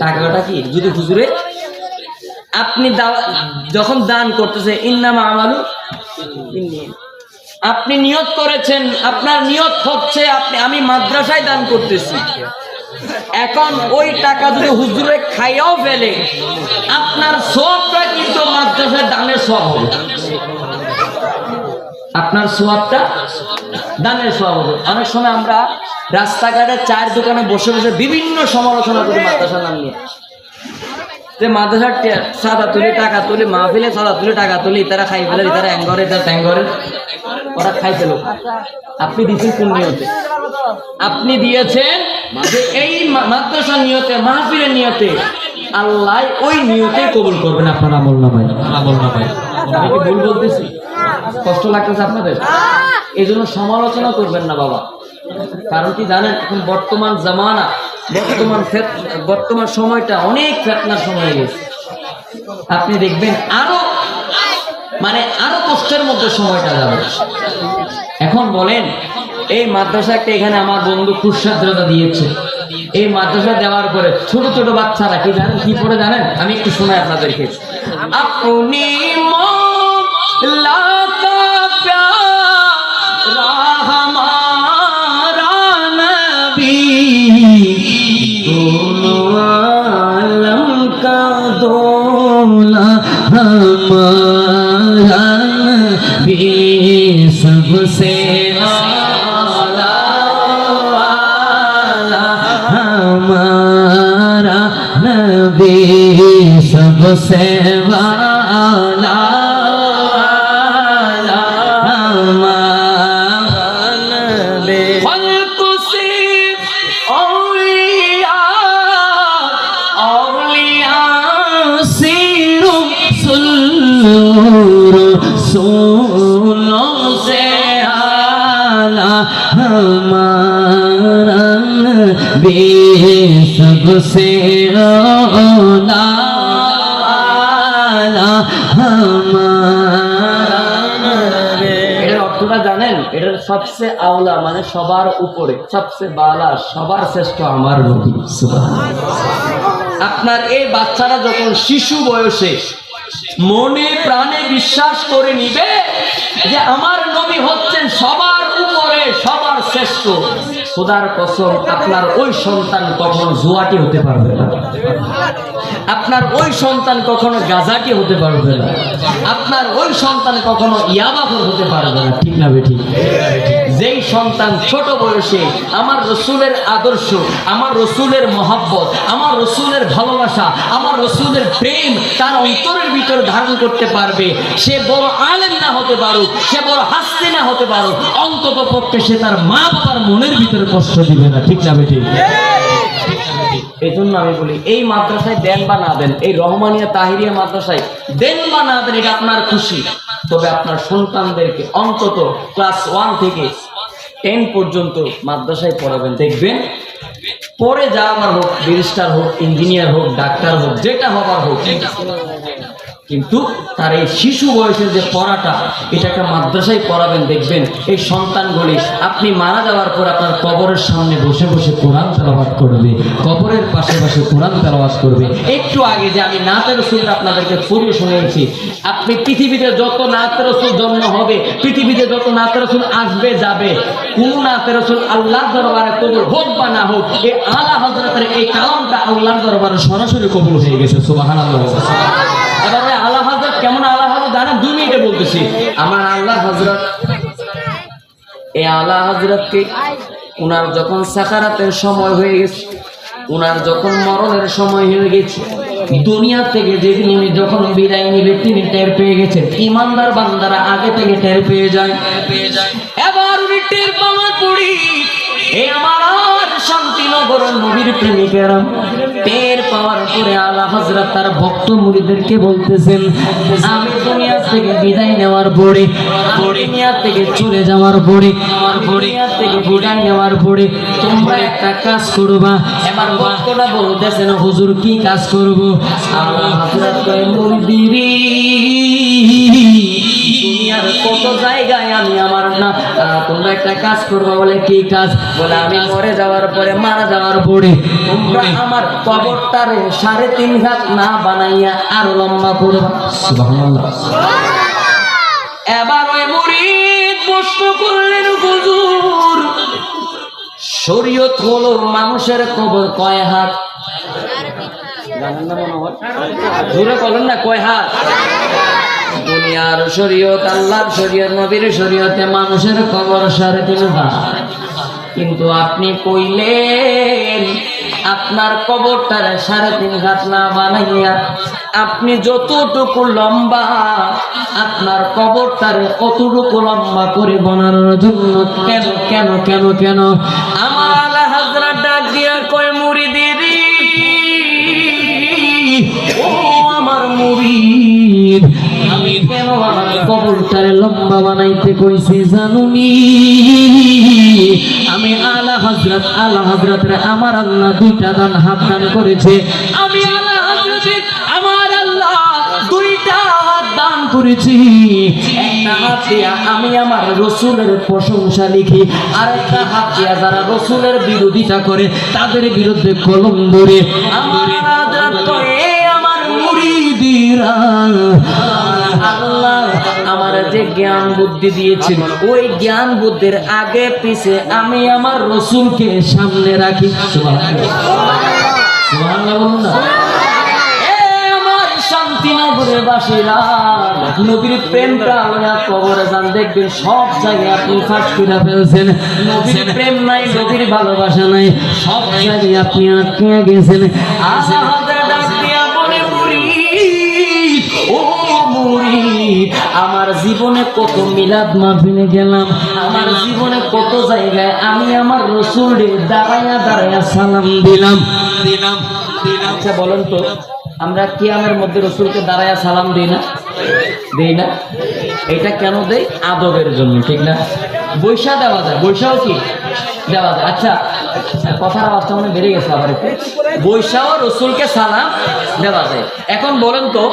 টাকাটা কি যদি হুজুরে আপনি যখন দান করতেছে ইন্নামা আমালু আপনি নিয়ত করেছেন, আপনার নিয়ত হচ্ছে আমি মাদ্রাসায় দান করতেছি। এখন ওই টাকা যদি হুজুরে খাইয়াও ফেলে আপনার সওয়াবটা কিন্তু মাদ্রাসায় দানের সওয়াব হবে, আপনার সওয়াবটা দানের সওয়াব হবে। অনেক সময় আমরা রাস্তাঘাটে চায়ের দোকানে বসে বসে বিভিন্ন সমালোচনা করি মাদ্রাসার নাম নিয়ে, যে মাদ্রাসার সাদা তুলি টাকা তুলি মাহফিলে সাদা তুলি টাকা তুলি তারা খাই ফেলে, তারা অ্যাঙ্গরে তারা ট্যাঙ্গরে ওরা খাই ফেলো। আপনি দিয়েছেন কোন নিয়তে? আপনি দিয়েছেন যে এই মাদ্রাসার নিয়তে মাহফিলের নিয়তে, আল্লাহ ওই নিয়তে কবুল করবেন আপনার আমল নামায়। আমি কি ভুল বলতেছি? কষ্ট লাগতেছে আপনাদের? এই জন্য সমালোচনা করবেন না বাবা। কারণ কি জানেন, এখন বর্তমান জামানা, বর্তমান সময়টা অনেক ফেতনার সময় হয়ে গেছে। আপনি দেখবেন আরো কষ্টের মধ্যে সময়টা যাবে। এখন বলেন এই মাদ্রাসা একটা এখানে আমার বন্ধু খুশাদ্রতা দিয়েছে, এই মাদ্রাসা দেওয়ার পরে ছোট ছোট বাচ্চারা কি জানেন কি পড়ে জানেন? আমি একটু শোনাই আপনাদেরকে। আপনি सबसे आला हमारा नबी सबसे वाला हमारा नबी औलिया सिरुम सोलों से आला हमारा नबी सबसे आला हमारा नबी। এটার অর্থটা জানেন? এটার সবচেয়ে আওলা মানে সবার উপরে, সবচেয়ে বালা সবার শ্রেষ্ঠ আমার নবী। আপনার এই বাচ্চারা যখন শিশু বয়সে মনে প্রাণে বিশ্বাস করে নিবে যে আমার নবী হচ্ছেন সবার উপরে সবার শ্রেষ্ঠ, খোদার কসম আপনার ওই সন্তান কখনো জুয়াটি হতে পারবে না, আপনার ওই সন্তান কখনো গাজাটি হতে পারবে না, আপনার ওই সন্তান কখনো ইয়াবাখোর হতে পারবে না। ঠিক না বেঠিক? যেই সন্তান ছোট বয়সে আমার রসুলের আদর্শ, আমার রসুলের মহাব্বত, আমার রসুলের ভালোবাসা, আমার রসুলের প্রেম তার অন্তরের ভিতরে ধারণ করতে পারবে, সে বড় আলেম না হতে পারুক, সে বড় হাস্তি না হতে পারুক, অন্তত পক্ষে সে তার মা বাবার মনের ভিতরে কষ্ট দিবে না। ঠিক না বেঠিক? এই জন্য আমি বলি এই মাদ্রাসায় দেন বা না দেন, এই রহমানিয়া তাহিরিয়া মাদ্রাসায় দেন বা না দেন এটা আপনার খুশি, তবে আপনার সন্তানদেরকে অন্তত ক্লাস 1 থেকে 10 পর্যন্ত মাদ্রাসায় পড়াবেন। দেখবেন পরে যা আমার হোক, ব্যারিস্টার হোক, ইঞ্জিনিয়ার হোক, ডাক্তার হোক, যেটা হবার হোক, কিন্তু তার এই শিশু বয়সের যে পড়াটা এটাকে মাদ্রাসায় পড়াবেন। দেখবেন এই সন্তানগুলি আপনি মারা যাওয়ার পর আপনার কবরের সামনে বসে বসে কোরআন তেলাওয়াত করবে, কবরের পাশে পাশে কোরআন তেলাওয়াত করবে। একটু আগে যে আমি নাতের রসুলটা আপনাদেরকে পড়িয়ে শুনিয়েছি, আপনি পৃথিবীতে যত নাতের রসুল জন্ম হবে, পৃথিবীতে যত নাতের রসুল আসবে যাবে, কোন নাতের রসুল আল্লাহর দরবারে কবুল হোক বা না হোক, এই আলা হযরতের এই কালামটা আল্লাহর দরবারে সরাসরি কবুল হয়ে গেছে। সুবহানাল্লাহ। এবার ওই আলা হযরত কেমন আলা হযরত জানেন? 2 মিনিটে বলতেছি। আমার আল্লাহ হযরত, এই আলা হযরতকে উনার যখন সাকারাতের সময় হয়ে গেছে, উনার যখন মরণের সময় হয়ে গেছে, দুনিয়া থেকে যেদিন উনি যখন বিদায় নিবে তিনি টের পেয়ে গেছেন। ইমানদার বান্দারা আগে থেকে টের পেয়ে যায়। এবার উনি টের পাওয়ার পরই এই আমার শান্তিনগর নবীর প্রেমিকেরা টের পাওয়ার পরে আলা হযরত তার ভক্ত মুরিদদেরকে বলতেছেন, আমি দুনিয়া থেকে বিদায় নেওয়ার পরে, দুনিয়া থেকে চলে যাওয়ার পরে, দুনিয়া থেকে বিদায় নেওয়ার পরে তোমরা একটা কাজ করবা। এবার ভক্তরা বলতেছেন, হুজুর কি কাজ করব? আলা হযরত কয়, মুরিদি দুনিয়ার কত জায়গায় আমি আমার না তোমরা একটা কাজ করবা, বলে কি কাজ? বলে আমি মরে যাওয়ার পরে, মারা যাওয়ার পরে তোমরা আমার কবরটারে 3.5 হাত না বানাইয়া আরো লম্বা করবা। সুবহানাল্লাহ। এবার ওই মুরিদ প্রশ্ন করলেন, হুজুর শরীয়ত হলো মানুষের কবর কয় হাত? জানেন না মনে হয়? জোরে বলেন না, কয় হাত? দুনিয়ার শরীয়ত, আল্লাহর শরীয়ত, নবীর শরীয়তে মানুষের কবর 3.5 হাত। কিন্তু আপনি কইলেন আপনার কবরটার 3.5 হাত না বানাইয়া আপনি যতটুকু লম্বা আপনার কবরটারে অতটুকু লম্বা করে বানানোর জন্য কেন কেন কেন কেন? আমার আলা হযরত ডাক দিয়া কয়, মুরিদেরি, ও আমার মুরিদ, আমি কেন আমার কবরটারে লম্বা বানাইতে কইছি জানুনি? আমি আলা হযরতরে আমার আল্লাহ 2টা হাত দান করেছে। আমি আলা হযরতে আমার আল্লাহ 2টা হাত দান করেছি। একটা হাত দিয়া আমি আমার রাসূলের প্রশংসা লিখি, আর একটা হাত দিয়া যারা রাসূলের বিরোধিতা করে তাদের বিরুদ্ধে কলম ধরে। আমার হযরত কয়, আমার মুরিদিরা, আল্লাহ আমার যে জ্ঞান বুদ্ধি দিয়েছেন ওই জ্ঞান বুদ্ধির আগে পিছে আমি আমার রাসূলকে সামনে রাখি। সুবহানাল্লাহ, সুবহানাল্লাহ বলুন না। আমার শান্তিনগরের বাসীরা, নবীর প্রেমটা লইয়া কবরে যান, দেখবেন সব জায়গায় আপনি ফাঁস করে ফেলছেন। নবীর প্রেম নাই, নবীর ভালোবাসা নাই, সব জায়গায় আপনি আটকে গেছেন। আল্লাহ ডাক দিয়া বলে, মুরিদ, ও মুরিদ, আমার জীবনে কত মিলাদ মাহফিলে গেলাম, আমার জীবনে কত জায়গায় আমি আমার রাসূলকে দাঁড়ায়া দাঁড়ায়া সালাম দিলাম। আচ্ছা বলেন তো, আমরা কিয়ামের মধ্যে রাসূলকে দাঁড়ায়া সালাম দিই না? দেই না? এটা কেন দেই? আদবের জন্য, ঠিক না? বৈশা দেওয়া যায়, বৈশাও কি দেওয়া যায়? আচ্ছা, কথার আওয়াজটা মনে বেড়ে গেছে আবার একটু। বৈশাও রাসূলকে সালাম দেওয়া যায়। এখন বলেন তো,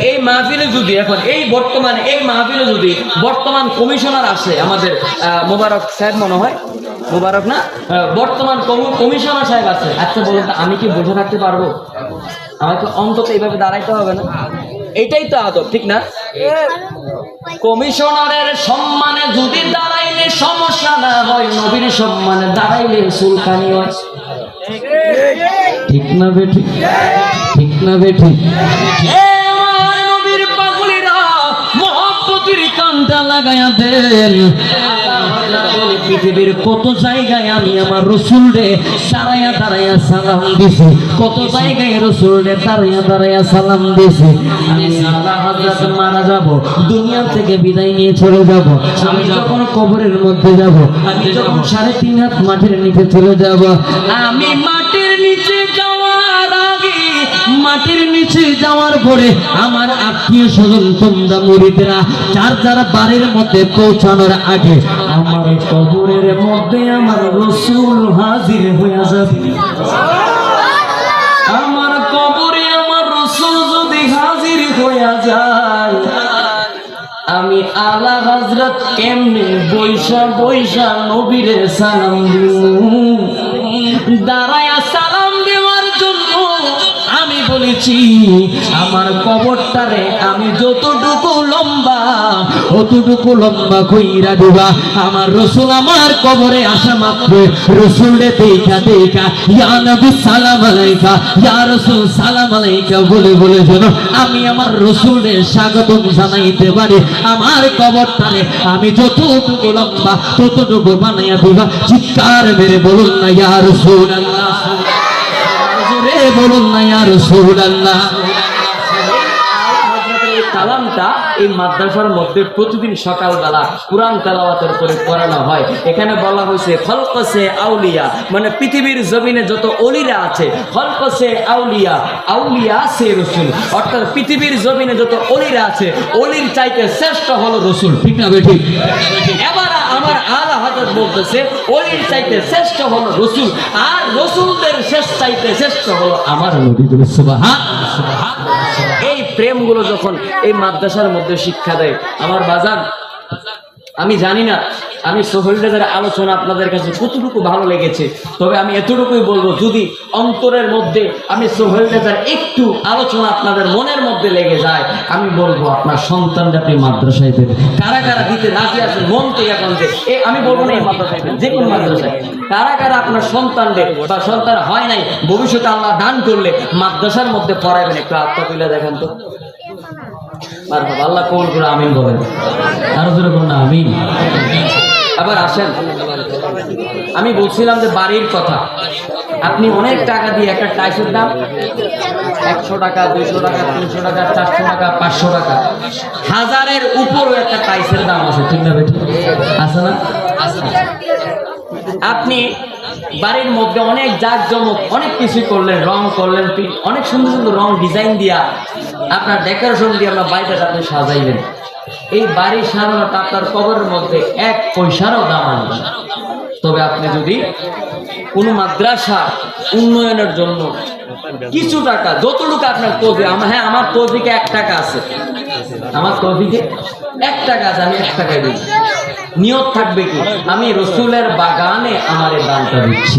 এই মাহফিলে যদি এখন এই বর্তমানে এই মাহফিলে যদি বর্তমান কমিশনার আসে, আমাদের মোবারক সাহেব মনে হয়, মোবারক না, বর্তমান কমিশনার সাহেব আছে, আচ্ছা বলুন তো আমি কি বসে থাকতে পারবো? আমাকে অন্তত এইভাবে দাঁড়াইতে হবে না? এইটাই তো আদব, ঠিক না? কমিশনারের সম্মানে যদি দাঁড়াইলে সমস্যা না হয়, নবীর সম্মানে দাঁড়াইলে সুলতানি হয়। ঠিক না বেঠি? ঠিক না বেঠি? নবীর পাগলিরা মহব্বতের কানটা লাগাইয়া দেন। পৃথিবীর কত জায়গায় আমি আমার রাসূলকে দাঁড়াইয়া দাঁড়াইয়া সালাম দিছি, কত জায়গায় রাসূলকে দাঁড়াইয়া দাঁড়াইয়া সালাম দিছি। আমি আল্লাহ হযরত মারা যাব, দুনিয়া থেকে বিদায় নিয়ে চলে যাব, আমি যখন কবরের মধ্যে যাব, আমি যখন 3.5 হাত মাটির নিচে চলে যাব, আমি মাটির নিচে যাওয়ার আগে, মাটির নিচে যাওয়ার পরে আমার আত্মীয় স্বজন তোমরা মুরিদরা যার বাড়ির মধ্যে পৌঁছানোর আগে আমার কবরের মধ্যে আমার রাসূল হাজির হয়ে যাবে। আমার কবরে আমার রাসূল যদি হাজির হয়ে যায়, আমি আলা হযরত কেমনে বৈশা বৈশা নবীরে সালাম দিব? দাঁড়ায়া সালাম দেওয়ার জন্য আমি বলেছি আমার কবরটারে আমি যতটুকু লম্বা অতটুকু লম্বা কইরা দিবা। আমার রাসূল আমার কবরে আসা মাত্র রাসূলকে দেখা দেখা, ইয়া নবী সালাম আলাইকা, ইয়া রাসূল সালাম আলাইকা বলে বলে যেন আমি আমার রাসূলের স্বাগতম জানাইতে পারি। আমার কবরটারে আমি যতটুকু লম্বা ততটুকু বানাইয়া দিবা। চিৎকার মেরে বলুন না ইয়া রাসূলুল্লাহ, জোরে বলুন না ইয়া রাসূলুল্লাহ। কালামটা এই মাদ্রাসার মধ্যে প্রতিদিন সকালবেলা কুরআন তেলাওয়াতের করে পড়ানো হয়। এখানে বলা হয়েছে খলকসে আউলিয়া, মানে পৃথিবীর জমিনে যত ওলিরা আছে, খলকসে আউলিয়া, আউলিয়া সে রাসূল, অর্থাৎ পৃথিবীর জমিনে যত ওলিরা আছে ওলির চাইতে শ্রেষ্ঠ হলো রাসূল। ঠিক না বেঠিক? এবার আমার আলা হযরত বলতেছে ওলির চাইতে শ্রেষ্ঠ হলো রাসূল, আর রাসূলদের শেষ চাইতে শ্রেষ্ঠ হলো আমার নবী। সুবহানাল্লাহ। এই প্রেমগুলো যখন এই মাদ্রাসার মধ্যে শিক্ষা দেয় আমার বাজান, আমি জানি না আমি সোহেল রেজার আলোচনা আপনাদের কাছে কতটুকু ভালো লেগেছে, তবে আমি এতটুকুই বলবো, যদি অন্তরের মধ্যে আমি সোহেল রেজার একটু আলোচনা আপনাদের মনের মধ্যে লেগে যায়, আমি বলবো আপনার সন্তানরা আপনি মাদ্রাসায় দেবেন। কারা কারা দিতে রাজি আছেন মন থেকে এখন যে আমি বলবো না এই মাদ্রাসায় দেন, যে কোনো মাদ্রাসায় কারা কারা আপনার সন্তানদের বা সন্তান হয় নাই ভবিষ্যতে আল্লাহ দান করলে মাদ্রাসার মধ্যে পড়াবেন, একটু আত্মা তুলে দেখেন তো। আল্লাহ কবুল করে আমিন বলেন, আরো জোরে বলুন না আমিন। আবার আসেন, আমি বলছিলাম যে বাড়ির কথা, আপনি অনেক টাকা দিয়ে একটা টাইসের দাম 100 টাকা, 200 টাকা, 300 টাকা, 400 টাকা, 500 টাকা, 1000-এর উপরও একটা টাইসের দাম আছে, ঠিক না বেঠিক আছে না? আপনি বাড়ির মধ্যে অনেক জাঁকজমক অনেক কিছু করলেন, রং করলেন, অনেক সুন্দর সুন্দর রং ডিজাইন দিয়া আপনার ডেকোরেশন দিয়ে আপনার বাড়িটা আপনি সাজাইলেন। এই বাড়ি সাজানোটা আপনার কবরের মধ্যে 1 পয়সারও দাম আনবে না। তবে আপনি যদি কোনো মাদ্রাসা উন্নয়নের জন্য কিছু টাকা, যতটুকু আপনার তৌফিক, হ্যাঁ আমার তৌফিকে 1 টাকা আছে, আমার তৌফিকে 1 টাকা আছে, আমি 1 টাকা দিই, নিয়ত থাকবে কি আমি রসুলের বাগানে আমার এই দানটা দিচ্ছি।